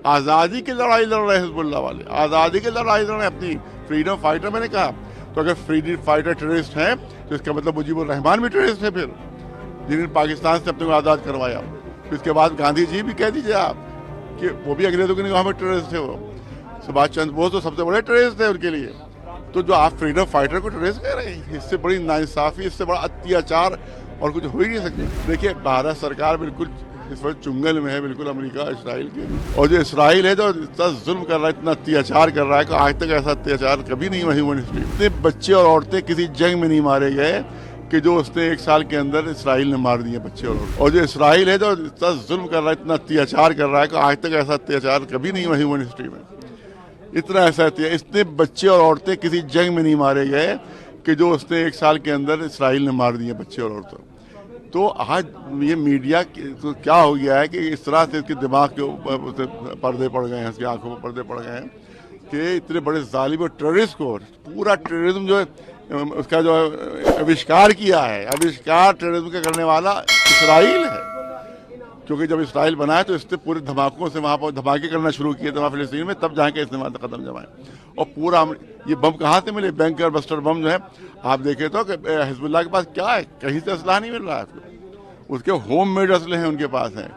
आज़ादी की लड़ाई लड़ रहे हैं हिजबुल्लाह वाले, आज़ादी की लड़ाई लड़ रहे हैं, अपनी फ्रीडम फाइटर। मैंने कहा तो अगर फ्रीडम फाइटर टेररिस्ट हैं तो इसका मतलब मुजीबुर रहमान भी टेररिस्ट है। फिर जिन्होंने पाकिस्तान से अपने को आज़ाद करवाया, फिर इसके बाद गांधी जी भी कह दीजिए आप कि वो भी अंग्रेजों की निगाह में टेररिस्ट थे। वो सुभाष चंद्र बोस तो सबसे बड़े टेररिस्ट थे उनके लिए। तो जो आप फ्रीडम फाइटर को टेररिस्ट कह रहे हैं, इससे बड़ी नाइंसाफी, इससे बड़ा अत्याचार और कुछ हो ही नहीं सकती। देखिए, भारत सरकार बिल्कुल इस वक्त चुंगल में है, बिल्कुल अमेरिका इसराइल के। और जो इसराइल है जो इतना जुल्म कर रहा है, इतना अत्याचार कर रहा है कि आज तक ऐसा अत्याचार कभी नहीं हुआ हिस्ट्री। इतने बच्चे और औरतें किसी जंग में नहीं मारे गए कि जो उसने 1 साल के अंदर इसराइल ने मार दिए बच्चे और औरतें। और जो इसराइल है जो इतना जुल्म कर रहा है, इतना अत्याचार कर रहा है कि आज तक ऐसा अत्याचार कभी नहीं हुआ ह्यूमन हिस्ट्री में। इतना ऐसा इतने बच्चे और औरतें किसी जंग में नहीं मारे गए कि जो उसने 1 साल के अंदर इसराइल ने मार दिए बच्चे और औरतें। तो आज ये मीडिया तो क्या हो गया है कि इस तरह से इसके दिमाग के ऊपर पर्दे पड़ गए हैं, इसकी आंखों पर पर्दे पड़ गए हैं कि इतने बड़े जालिम और टेररिस्ट को, पूरा टेररिज्म जो है उसका जो आविष्कार किया है, आविष्कार टेररिज्म का करने वाला इसराइल है। क्योंकि जब इसराइल बनाया तो इसने पूरे धमाकों से वहाँ पर धमाके करना शुरू किए थे वहाँ फिलिस्तीन में, तब जाके इसने वहाँ कदम जमाए। और पूरा ये बम कहाँ से मिले, बैंकर बस्टर बम जो है आप देखे तो कि हिजबुल्लाह के पास क्या है, कहीं से असलाह नहीं मिल रहा है आपको, उसके होम मेड असले हैं उनके पास हैं।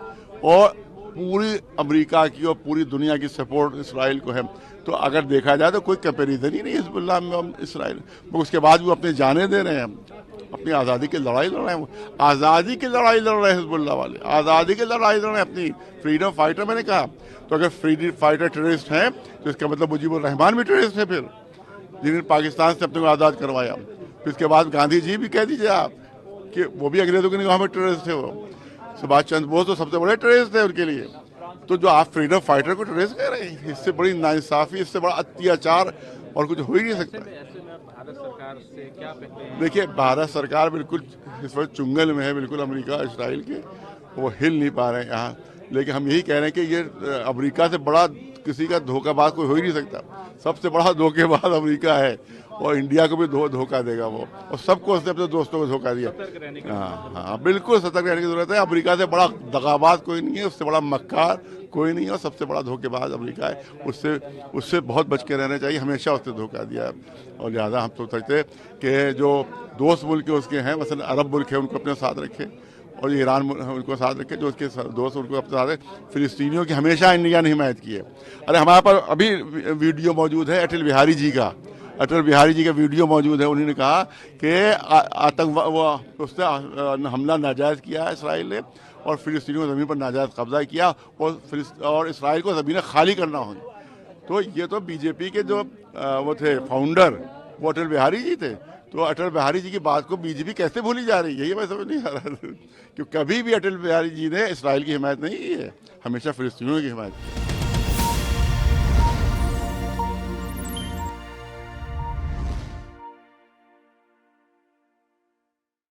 और पूरी अमेरिका की और पूरी दुनिया की सपोर्ट इसराइल को है। तो अगर देखा जाए तो कोई कंपेरिजन ही नहीं हिजबुल्लाह में इसराइल। उसके बाद वो अपने जाने दे रहे हैं, अपनी आज़ादी की लड़ाई लड़ रहे हैं। आज़ादी की लड़ाई लड़ रहे हैं हिजबुल्लाह वाले, आज़ादी की लड़ाई लड़ रहे हैं, अपनी फ्रीडम फाइटर। मैंने कहा तो अगर फ्रीडम फाइटर टेररिस्ट हैं तो इसका मतलब मुजीबुर रहमान भी टेररिस्ट है। फिर जिन्होंने पाकिस्तान से अपने को आज़ाद करवाया, फिर इसके बाद गांधी जी भी कह दीजिए आप कि वो भी अंग्रेजों की निगाह में टेररिस्ट थे। वो सुभाष चंद्र बोस तो सबसे बड़े टेररिस्ट थे उनके लिए। तो जो आप फ्रीडम फाइटर को टेररिस्ट कह रहे हैं, इससे बड़ी नाइंसाफी, इससे बड़ा अत्याचार और कुछ हो ही नहीं सकता। भारत सरकार से क्या अपेक्षा है? देखिए, भारत सरकार बिल्कुल इस वक्त चुंगल में है, बिल्कुल अमेरिका इसराइल के। वो हिल नहीं पा रहे हैं यहाँ। लेकिन हम यही कह रहे हैं कि ये अमेरिका से बड़ा किसी का धोखाबाज कोई हो ही नहीं सकता। सबसे बड़ा धोखेबाज अमेरिका है और इंडिया को भी धोखा देगा वो, और सबको उसने अपने दोस्तों को धोखा दिया। हाँ, बिल्कुल सतर्क रहने की जरूरत है। अमेरिका से बड़ा दगाबाज कोई नहीं है, उससे बड़ा मक्कार कोई नहीं है, और सबसे बड़ा धोखेबाज अमेरिका है। उससे बहुत बच के रहना चाहिए, हमेशा उसने धोखा दिया है। और लिहाजा हम सोच सकते हैं कि जो दोस्त मुल्क उसके हैं, मसलन अरब मुल्क है, उनको अपने साथ रखे, और ईरान उनको साथ रखे, जो उसके दोस्त उनको अपने साथ रखे। फिलिस्तीनियों की हमेशा इंडिया ने हिमायत की है। अरे हमारे पास अभी वीडियो मौजूद है अटल बिहारी जी का, अटल बिहारी जी का वीडियो मौजूद है। उन्होंने कहा कि आतंकवाद उसने हमला नाजायज़ किया है इसराइल ने, और फिलिस्तीनियों की ज़मीन पर नाजायज़ कब्जा किया, और इसराइल को ज़मीनें खाली करना होगी। तो ये तो बीजेपी के जो वो थे फाउंडर, वो अटल बिहारी जी थे। तो अटल बिहारी जी की बात को बीजेपी कैसे भूली जा रही है, ये मैं समझ नहीं आ रहा। क्योंकि कभी भी अटल बिहारी जी ने इसराइल की हिमायत नहीं की है, हमेशा फिलिस्तीनियों की हिमायत की है।